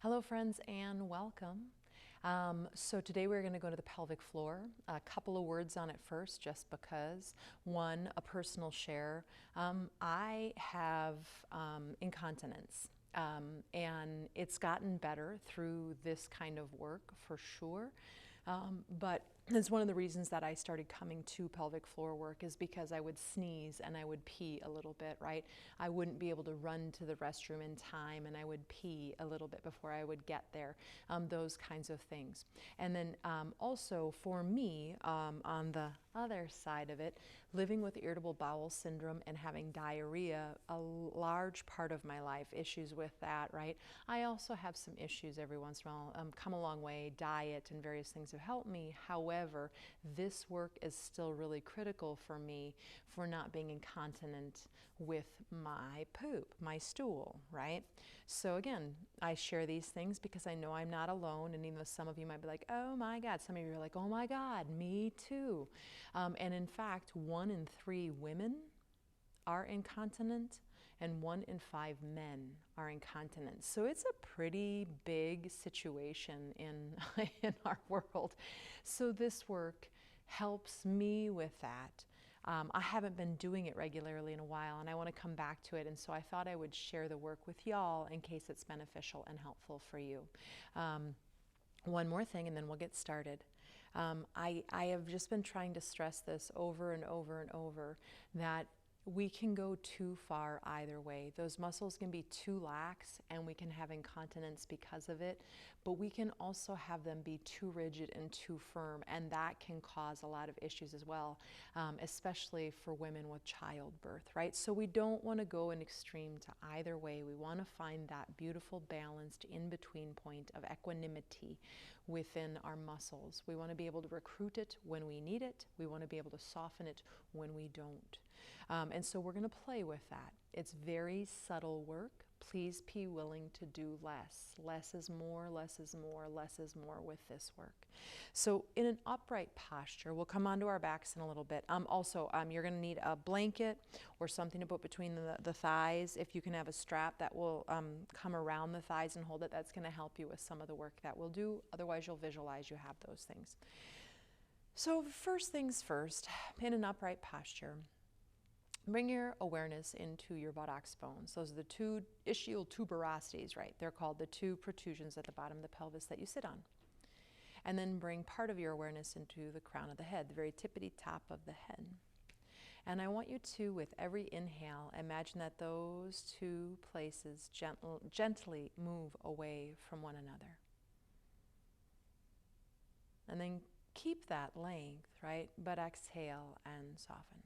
Hello friends and welcome. So today we're going to go to the pelvic floor. A couple of words on it first just because. One, a personal share. I have incontinence. And it's gotten better through this kind of work for sure. But it's one of the reasons that I started coming to pelvic floor work is because I would sneeze and I would pee a little bit, right? I wouldn't be able to run to the restroom in time and I would pee a little bit before I would get there, those kinds of things. And then also for me, on the other side of it, living with irritable bowel syndrome and having diarrhea, a large part of my life, issues with that, right? I also have some issues every once in a while, come a long way, diet and various things have helped me. However, this work is still really critical for me for not being incontinent with my poop, my stool, right? So again, I share these things because I know I'm not alone, and even though some of you might be like, oh my God, some of you are like, oh my God, me too. And in fact, 1 in 3 women are incontinent and 1 in 5 men are incontinent. So it's a pretty big situation in, in our world. So this work helps me with that. I haven't been doing it regularly in a while and I want to come back to it, and so I thought I would share the work with y'all in case it's beneficial and helpful for you. One more thing and then we'll get started. I have just been trying to stress this over and over and over, that we can go too far either way. Those muscles can be too lax and we can have incontinence because of it, but we can also have them be too rigid and too firm, and that can cause a lot of issues as well, especially for women with childbirth, right? So we don't want to go an extreme to either way. We want to find that beautiful balanced in-between point of equanimity within our muscles. We want to be able to recruit it when we need it. We want to be able to soften it when we don't. And so we're going to play with that. It's very subtle work. Please be willing to do less. Less is more, less is more, less is more with this work. So in an upright posture, we'll come onto our backs in a little bit. You're going to need a blanket or something to put between the thighs. If you can have a strap that will come around the thighs and hold it, that's going to help you with some of the work that we'll do. Otherwise, you'll visualize you have those things. So first things first, in an upright posture, bring your awareness into your buttocks bones. Those are the 2 ischial tuberosities, right? They're called the 2 protrusions at the bottom of the pelvis that you sit on. And then bring part of your awareness into the crown of the head, the very tippity top of the head. And I want you to, with every inhale, imagine that those 2 places gently move away from one another. And then keep that length, right? But exhale and soften.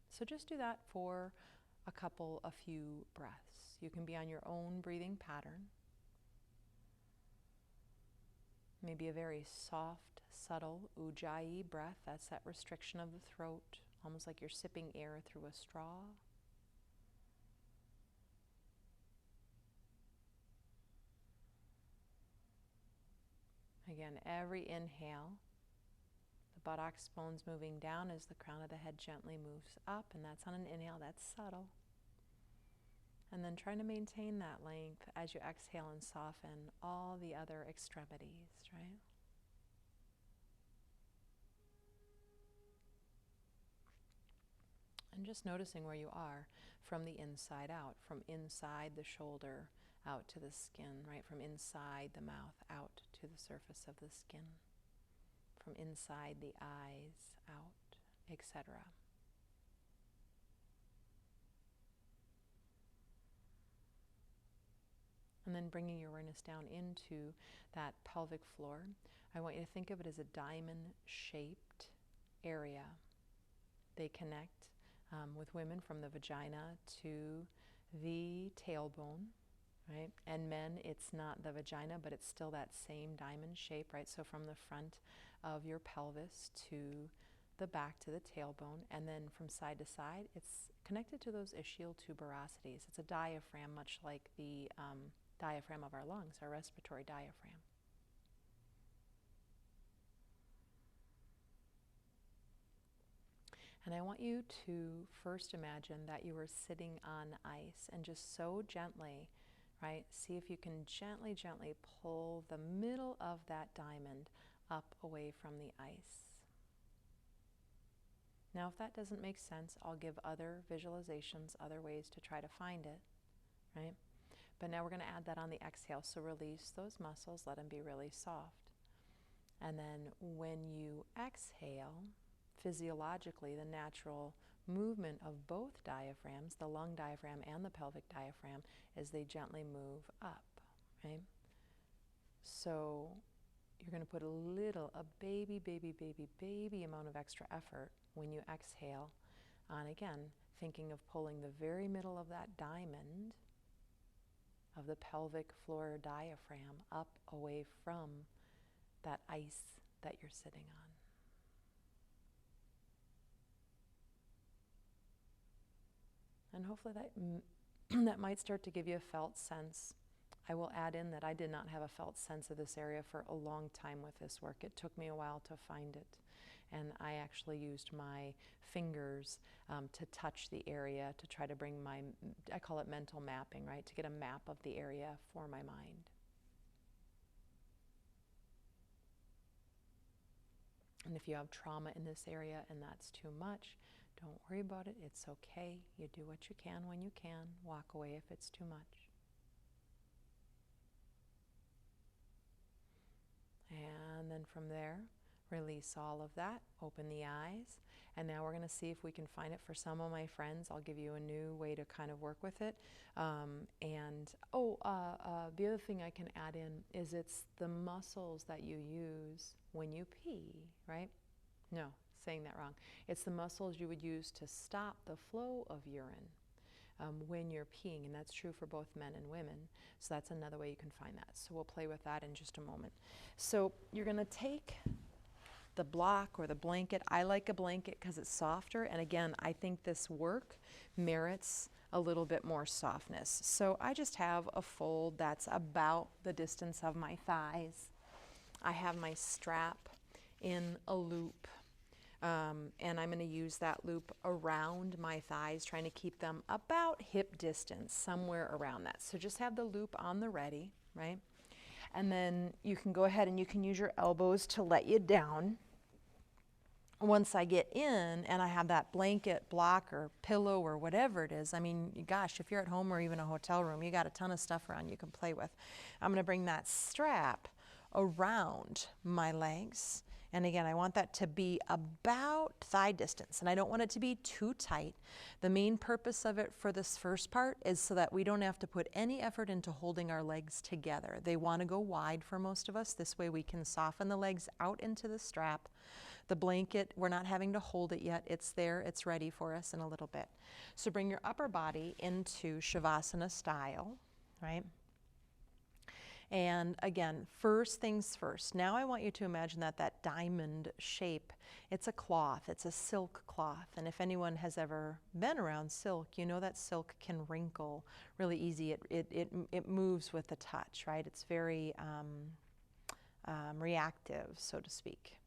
So just do that for a few breaths. You can be on your own breathing pattern. Maybe a very soft, subtle ujjayi breath. That's that restriction of the throat, almost like you're sipping air through a straw. Again, every inhale, the buttocks bones moving down as the crown of the head gently moves up, and that's on an inhale, that's subtle. And then trying to maintain that length as you exhale and soften all the other extremities, right? And just noticing where you are from the inside out, from inside the shoulder out to the skin, right? From inside the mouth out to the surface of the skin. From inside the eyes out, etc. And then bringing your awareness down into that pelvic floor, I want you to think of it as a diamond-shaped area. They connect with women from the vagina to the tailbone, right? And men, it's not the vagina, but it's still that same diamond shape, right? So from the front of your pelvis to the back to the tailbone, and then from side to side, it's connected to those ischial tuberosities. It's a diaphragm, much like the diaphragm of our lungs, our respiratory diaphragm. And I want you to first imagine that you are sitting on ice and just so gently, right? See if you can gently, gently pull the middle of that diamond up away from the ice. Now, if that doesn't make sense, I'll give other visualizations, other ways to try to find it, right? But now we're going to add that on the exhale. So release those muscles, let them be really soft. And then when you exhale, physiologically, the natural movement of both diaphragms, the lung diaphragm and the pelvic diaphragm, is they gently move up, right? So you're going to put a baby amount of extra effort when you exhale on, again, thinking of pulling the very middle of that diamond of the pelvic floor diaphragm up away from that ice that you're sitting on. And hopefully that might start to give you a felt sense. I will add in that I did not have a felt sense of this area for a long time with this work. It took me a while to find it. And I actually used my fingers to touch the area to try to bring I call it mental mapping, right? To get a map of the area for my mind. And if you have trauma in this area and that's too much, don't worry about it. It's okay. You do what you can when you can. Walk away if it's too much. And then from there, release all of that. Open the eyes. And now we're going to see if we can find it for some of my friends. I'll give you a new way to kind of work with it. The other thing I can add in is it's the muscles that you use when you pee, right? No, saying that wrong. It's the muscles you would use to stop the flow of urine when you're peeing, and that's true for both men and women. So that's another way you can find that. So we'll play with that in just a moment. So you're going to take the block or the blanket. I like a blanket because it's softer, and again, I think this work merits a little bit more softness. So I just have a fold that's about the distance of my thighs. I have my strap in a loop, and I'm going to use that loop around my thighs, trying to keep them about hip distance, somewhere around that. So just have the loop on the ready, right? And then you can go ahead and you can use your elbows to let you down. Once I get in and I have that blanket, block, or pillow, or whatever it is, I mean, gosh, if you're at home or even a hotel room, you got a ton of stuff around you can play with. I'm going to bring that strap around my legs. And again, I want that to be about thigh distance, and I don't want it to be too tight. The main purpose of it for this first part is so that we don't have to put any effort into holding our legs together. They want to go wide for most of us. This way we can soften the legs out into the strap. The blanket, we're not having to hold it yet. It's there. It's ready for us in a little bit. So bring your upper body into Shavasana style, right? And again, first things first. Now I want you to imagine that diamond shape, it's a cloth, it's a silk cloth. And if anyone has ever been around silk, you know that silk can wrinkle really easy. It moves with the touch, right? It's very reactive, so to speak.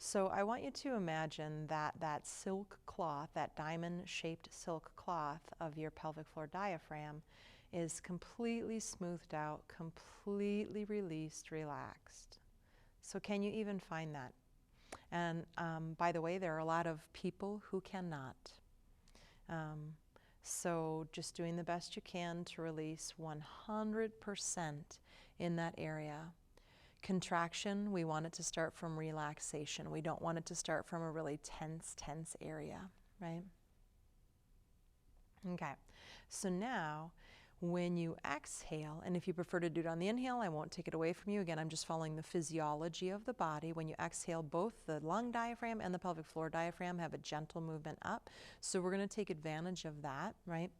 So I want you to imagine that silk cloth, that diamond-shaped silk cloth of your pelvic floor diaphragm is completely smoothed out, completely released, relaxed. So can you even find that? And by the way, there are a lot of people who cannot. So just doing the best you can to release 100% in that area. Contraction, we want it to start from relaxation. We don't want it to start from a really tense area, right? Okay, so now when you exhale, and if you prefer to do it on the inhale, I won't take it away from you. Again, I'm just following the physiology of the body. When you exhale, both the lung diaphragm and the pelvic floor diaphragm have a gentle movement up. So we're going to take advantage of that, right?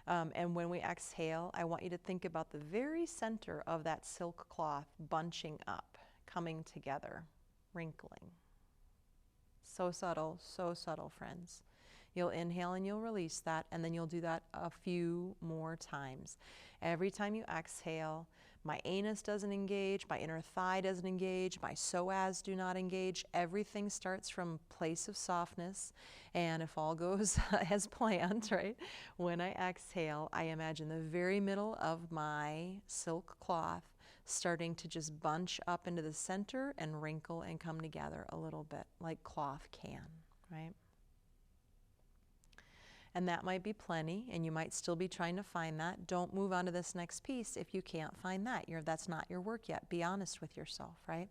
And when we exhale, I want you to think about the very center of that silk cloth bunching up, coming together, wrinkling. So subtle, friends. You'll inhale and you'll release that, and then you'll do that a few more times. Every time you exhale, my anus doesn't engage, my inner thigh doesn't engage, my psoas do not engage. Everything starts from a place of softness, and if all goes as planned, right? When I exhale, I imagine the very middle of my silk cloth starting to just bunch up into the center and wrinkle and come together a little bit like cloth can, right? And that might be plenty, and you might still be trying to find that. Don't move on to this next piece if you can't find that. That's not your work yet. Be honest with yourself, right?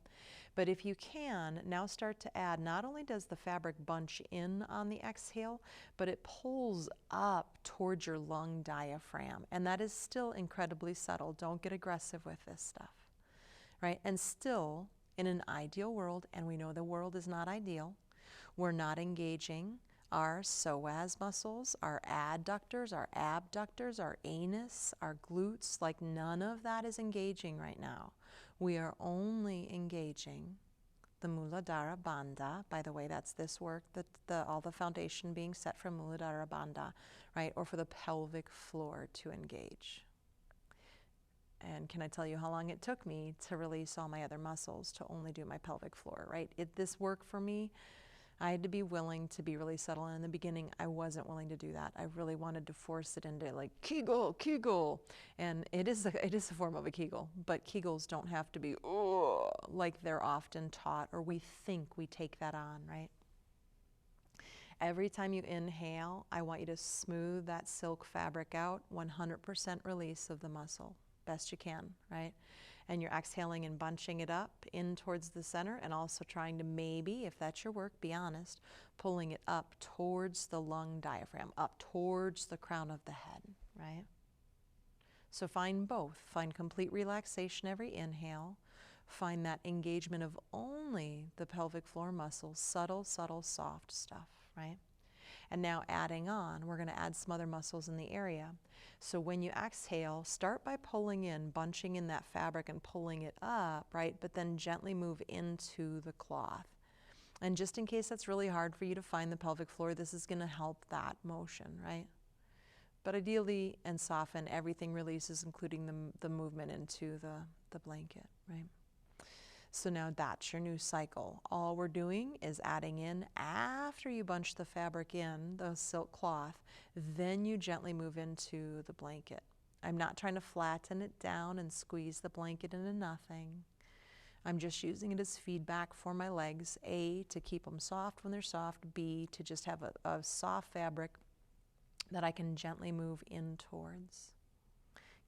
But if you can, now start to add, not only does the fabric bunch in on the exhale, but it pulls up towards your lung diaphragm. And that is still incredibly subtle. Don't get aggressive with this stuff, right? And still, in an ideal world, and we know the world is not ideal, we're not engaging our psoas muscles, our adductors, our abductors, our anus, our glutes. Like, none of that is engaging right now. We are only engaging the Muladhara Bandha. By the way, that's this work, all the foundation being set for Muladhara Bandha, right? Or for the pelvic floor to engage. And can I tell you how long it took me to release all my other muscles to only do my pelvic floor, right? This work for me, I had to be willing to be really subtle. And in the beginning, I wasn't willing to do that. I really wanted to force it into like Kegel, Kegel. And it is a form of a Kegel, but Kegels don't have to be like they're often taught, or we think we take that on, right? Every time you inhale, I want you to smooth that silk fabric out, 100% release of the muscle, best you can, right? And you're exhaling and bunching it up in towards the center, and also trying to, maybe, if that's your work, be honest, pulling it up towards the lung diaphragm, up towards the crown of the head, right? So find both. Find complete relaxation every inhale. Find that engagement of only the pelvic floor muscles, subtle, subtle, soft stuff, right? And now adding on, we're going to add some other muscles in the area. So when you exhale, start by pulling in, bunching in that fabric and pulling it up, right? But then gently move into the cloth. And just in case that's really hard for you to find the pelvic floor, this is going to help that motion, right? But ideally, and soften, everything releases, including the movement into the blanket, right? So now that's your new cycle. All we're doing is adding in, after you bunch the fabric in, the silk cloth, then you gently move into the blanket. I'm not trying to flatten it down and squeeze the blanket into nothing. I'm just using it as feedback for my legs, A, to keep them soft when they're soft, B, to just have a soft fabric that I can gently move in towards.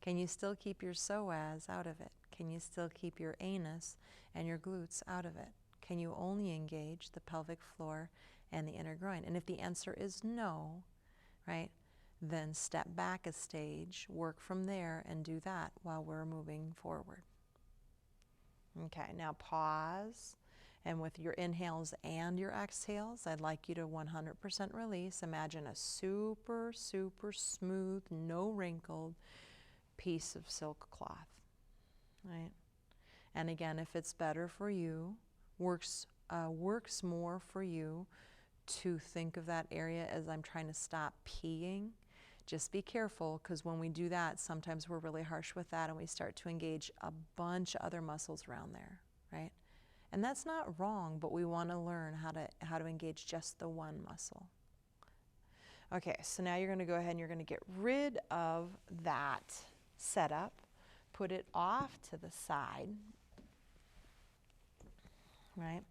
Can you still keep your psoas out of it? Can you still keep your anus and your glutes out of it? Can you only engage the pelvic floor and the inner groin? And if the answer is no, right, then step back a stage, work from there, and do that while we're moving forward. Okay, now pause. And with your inhales and your exhales, I'd like you to 100% release. Imagine a super, super smooth, no wrinkled piece of silk cloth, right? And again, if it's better for you, works more for you to think of that area as I'm trying to stop peeing, just be careful, because when we do that, sometimes we're really harsh with that and we start to engage a bunch of other muscles around there, right? And that's not wrong, but we want to learn how to engage just the one muscle. Okay, so now you're going to go ahead and you're going to get rid of that setup, put it off to the side, right?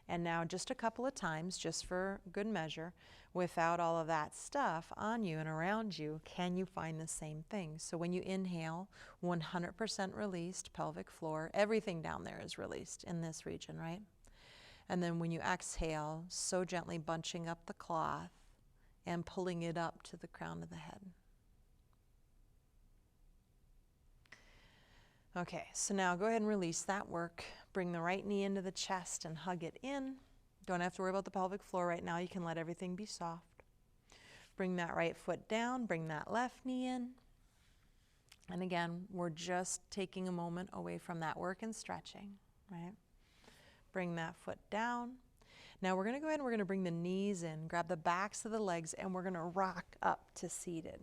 And now just a couple of times, just for good measure, without all of that stuff on you and around you, can you find the same thing? So when you inhale, 100% released pelvic floor, everything down there is released in this region, right? And then when you exhale, so gently bunching up the cloth and pulling it up to the crown of the head. Okay, so now go ahead and release that work. Bring the right knee into the chest and hug it in. Don't have to worry about the pelvic floor right now. You can let everything be soft. Bring that right foot down. Bring that left knee in. And again, we're just taking a moment away from that work and stretching, right? Bring that foot down. Now we're going to go ahead and we're going to bring the knees in, grab the backs of the legs, and we're going to rock up to seated.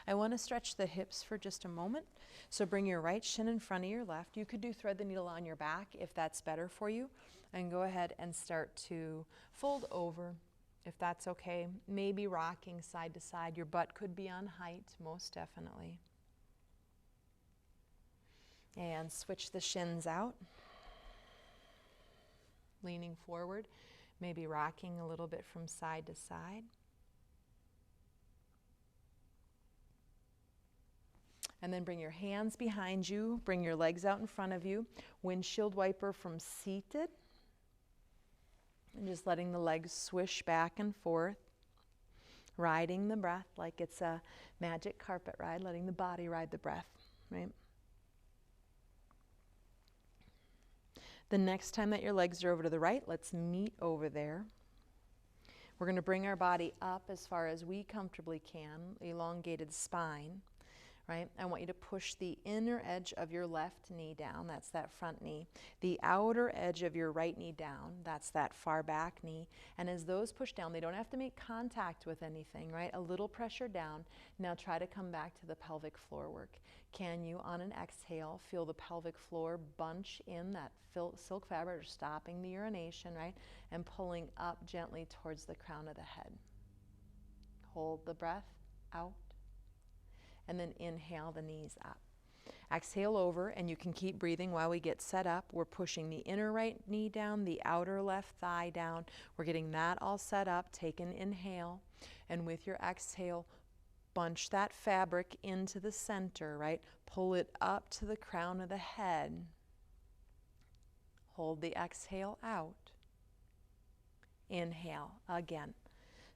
I want to stretch the hips for just a moment. So bring your right shin in front of your left. You could do thread the needle on your back if that's better for you. And go ahead and start to fold over if that's okay. Maybe rocking side to side. Your butt could be on height, most definitely. And switch the shins out. Leaning forward, maybe rocking a little bit from side to side. And then bring your hands behind you, bring your legs out in front of you, windshield wiper from seated. And just letting the legs swish back and forth, riding the breath like it's a magic carpet ride, letting the body ride the breath, right? The next time that your legs are over to the right, let's meet over there. We're going to bring our body up as far as we comfortably can, elongated spine, right? I want you to push the inner edge of your left knee down, that's that front knee. The outer edge of your right knee down, that's that far back knee. And as those push down, they don't have to make contact with anything, right? A little pressure down. Now try to come back to the pelvic floor work. Can you, on an exhale, feel the pelvic floor bunch in that silk fabric, or stopping the urination, right? And pulling up gently towards the crown of the head. Hold the breath out. And then inhale the knees up. Exhale over, and you can keep breathing while we get set up. We're pushing the inner right knee down, the outer left thigh down. We're getting that all set up. Take an inhale, and with your exhale, bunch that fabric into the center, right? Pull it up to the crown of the head. Hold the exhale out. Inhale again.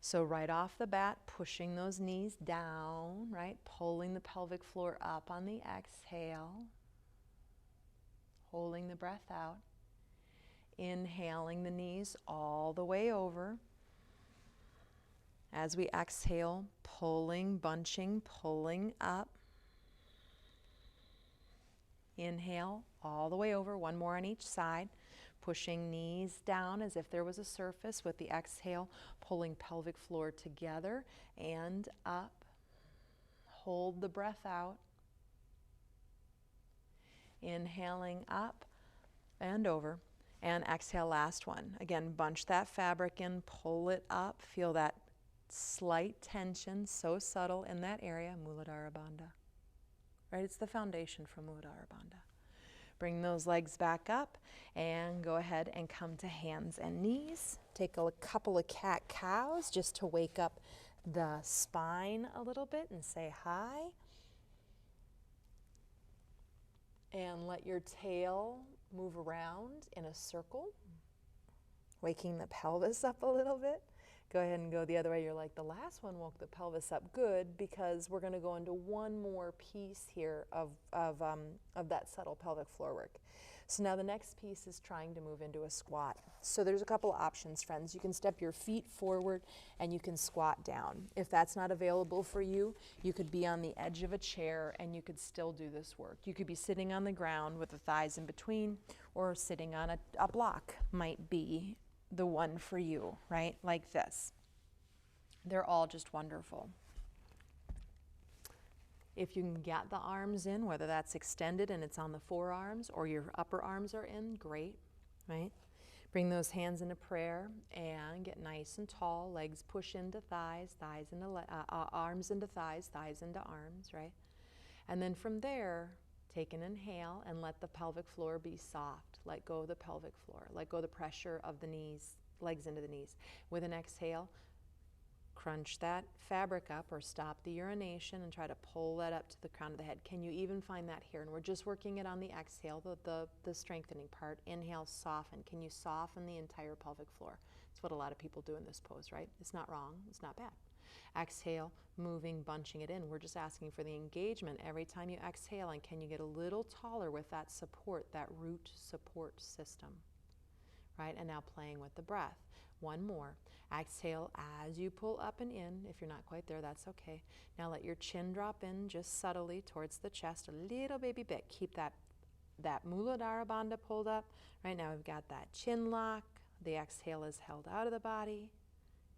So right off the bat, pushing those knees down, right? Pulling the pelvic floor up on the exhale. Holding the breath out. Inhaling the knees all the way over. As we exhale, pulling, bunching, pulling up. Inhale all the way over, one more on each side. Pushing knees down as if there was a surface with the exhale, pulling pelvic floor together and up. Hold the breath out. Inhaling up and over. And exhale, last one. Again, bunch that fabric in, pull it up. Feel that slight tension, so subtle in that area, Muladhara Bandha. Right? It's the foundation for Muladhara Bandha. Bring those legs back up and go ahead and come to hands and knees. Take a couple of cat-cows just to wake up the spine a little bit and say hi. And let your tail move around in a circle, waking the pelvis up a little bit. Go ahead and go the other way. You're like, the last one woke the pelvis up. Good, because we're going to go into one more piece here of that subtle pelvic floor work. So now the next piece is trying to move into a squat. So there's a couple of options, friends. You can step your feet forward and you can squat down. If that's not available for you, you could be on the edge of a chair and you could still do this work. You could be sitting on the ground with the thighs in between, or sitting on a block might be the one for you, right? Like this. They're all just wonderful. If you can get the arms in, whether that's extended and it's on the forearms or your upper arms are in, great, right? Bring those hands into prayer and get nice and tall. Legs push into thighs, thighs into arms into thighs, thighs into arms, right? And then from there, take an inhale and let the pelvic floor be soft. Let go of the pelvic floor. Let go of the pressure of the knees, legs into the knees. With an exhale, crunch that fabric up or stop the urination and try to pull that up to the crown of the head. Can you even find that here? And we're just working it on the exhale, the strengthening part. Inhale, soften. Can you soften the entire pelvic floor? It's what a lot of people do in this pose, right? It's not wrong. It's not bad. Exhale, moving, bunching it in. We're just asking for the engagement every time you exhale, and can you get a little taller with that support, that root support system, right? And now playing with the breath. One more. Exhale as you pull up and in. If you're not quite there, that's okay. Now let your chin drop in just subtly towards the chest, a little baby bit. Keep that Muladhara Bandha pulled up. Right now we've got that chin lock, The exhale is held out of the body.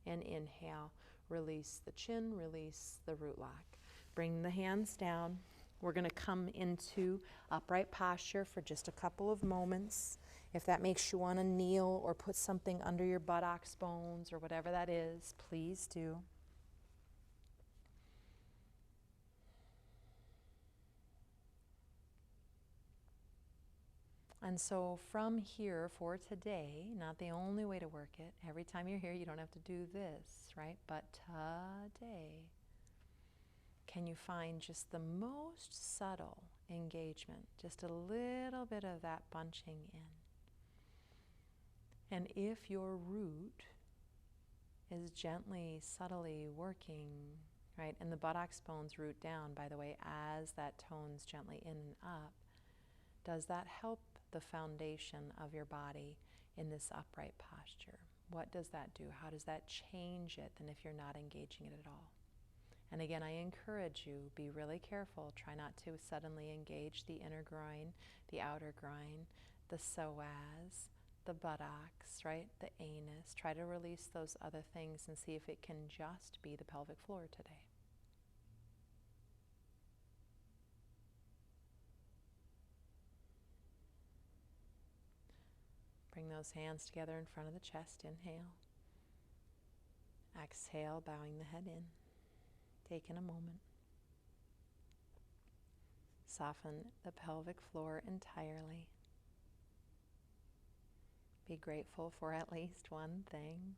And inhale, release the chin, release the root lock. Bring the hands down. We're going to come into upright posture for just a couple of moments. If that makes you want to kneel or put something under your buttocks bones or whatever that is, please do. And so from here for today, not the only way to work it, every time you're here you don't have to do this, right? But today, can you find just the most subtle engagement, just a little bit of that bunching in? And if your root is gently, subtly working, right, and the buttocks bones root down, by the way, as that tones gently in and up, does that help the foundation of your body in this upright posture? What does that do? How does that change it than if you're not engaging it at all? And again, I encourage you, be really careful. Try not to suddenly engage the inner groin, the outer groin, the psoas, the buttocks, right? The anus. Try to release those other things and see if it can just be the pelvic floor today. Bring those hands together in front of the chest. Inhale. Exhale, bowing the head in. Taking a moment. Soften the pelvic floor entirely. Be grateful for at least one thing.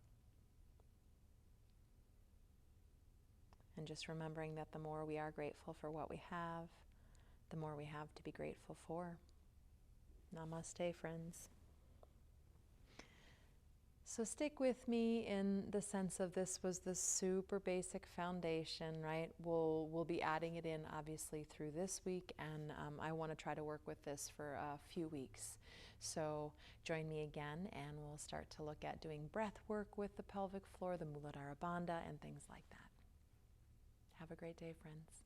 And just remembering that the more we are grateful for what we have, the more we have to be grateful for. Namaste, friends. So stick with me in the sense of this was the super basic foundation, right? We'll be adding it in obviously through this week, and I want to try to work with this for a few weeks. So join me again and we'll start to look at doing breath work with the pelvic floor, the Muladhara Bandha, and things like that. Have a great day, friends.